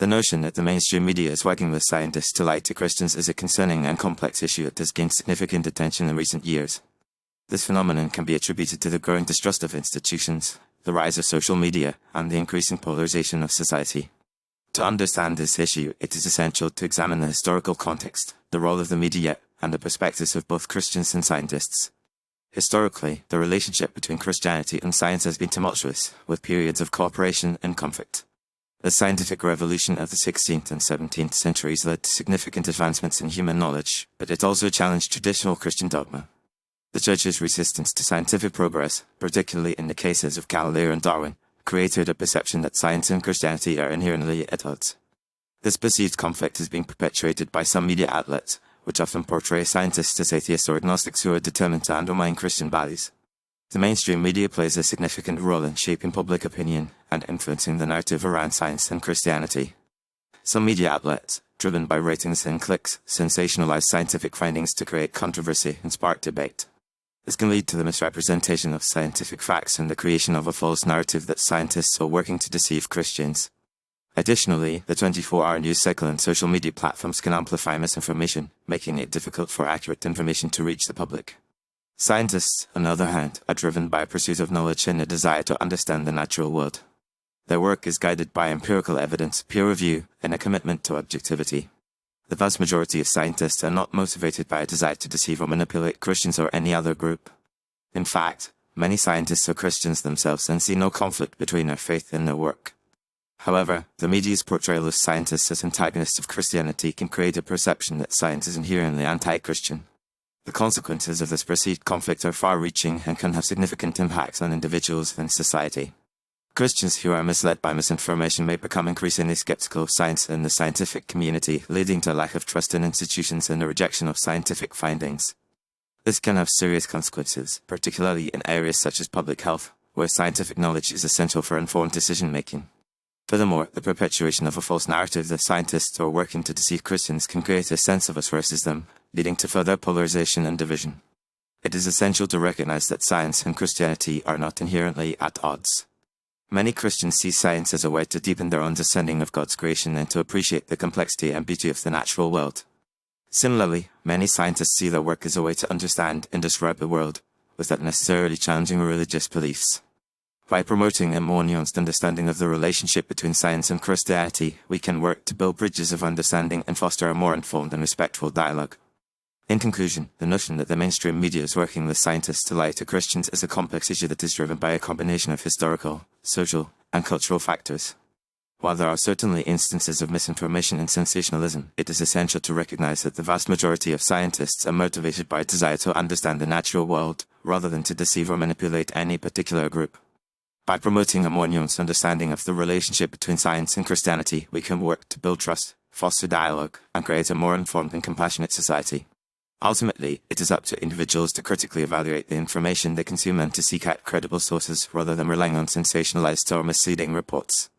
The notion that the mainstream media is working with scientists to lie to Christians is a concerning and complex issue that has gained significant attention in recent years. This phenomenon can be attributed to the growing distrust of institutions, the rise of social media, and the increasing polarization of society. To understand this issue, it is essential to examine the historical context, the role of the media, and the perspectives of both Christians and scientists. Historically, the relationship between Christianity and science has been tumultuous, with periods of cooperation and conflict. The scientific revolution of the 16th and 17th centuries led to significant advancements in human knowledge, but it also challenged traditional Christian dogma. The Church's resistance to scientific progress, particularly in the cases of Galileo and Darwin, created a perception that science and Christianity are inherently at odds. This perceived conflict is being perpetuated by some media outlets, which often portray scientists as atheists or agnostics who are determined to undermine Christian values. The mainstream media plays a significant role in shaping public opinion and influencing the narrative around science and Christianity. Some media outlets, driven by ratings and clicks, sensationalize scientific findings to create controversy and spark debate. This can lead to the misrepresentation of scientific facts and the creation of a false narrative that scientists are working to deceive Christians. Additionally, the 24-hour news cycle and social media platforms can amplify misinformation, making it difficult for accurate information to reach the public. Scientists, on the other hand, are driven by a pursuit of knowledge and a desire to understand the natural world. Their work is guided by empirical evidence, peer review, and a commitment to objectivity. The vast majority of scientists are not motivated by a desire to deceive or manipulate Christians or any other group. In fact, many scientists are Christians themselves and see no conflict between their faith and their work. However, the media's portrayal of scientists as antagonists of Christianity can create a perception that science is inherently anti-Christian. The consequences of this perceived conflict are far-reaching and can have significant impacts on individuals and society. Christians who are misled by misinformation may become increasingly skeptical of science and the scientific community, leading to a lack of trust in institutions and a rejection of scientific findings. This can have serious consequences, particularly in areas such as public health, where scientific knowledge is essential for informed decision-making. Furthermore, the perpetuation of a false narrative that scientists are working to deceive Christians can create a sense of us versus them, leading to further polarization and division. It is essential to recognize that science and Christianity are not inherently at odds. Many Christians see science as a way to deepen their understanding of God's creation and to appreciate the complexity and beauty of the natural world. Similarly, many scientists see their work as a way to understand and describe the world, without necessarily challenging religious beliefs. By promoting a more nuanced understanding of the relationship between science and Christianity, we can work to build bridges of understanding and foster a more informed and respectful dialogue. In conclusion, the notion that the mainstream media is working with scientists to lie to Christians is a complex issue that is driven by a combination of historical, social, and cultural factors. While there are certainly instances of misinformation and sensationalism, it is essential to recognize that the vast majority of scientists are motivated by a desire to understand the natural world, rather than to deceive or manipulate any particular group. By promoting a more nuanced understanding of the relationship between science and Christianity, we can work to build trust, foster dialogue, and create a more informed and compassionate society. Ultimately, it is up to individuals to critically evaluate the information they consume and to seek out credible sources rather than relying on sensationalized or misleading reports.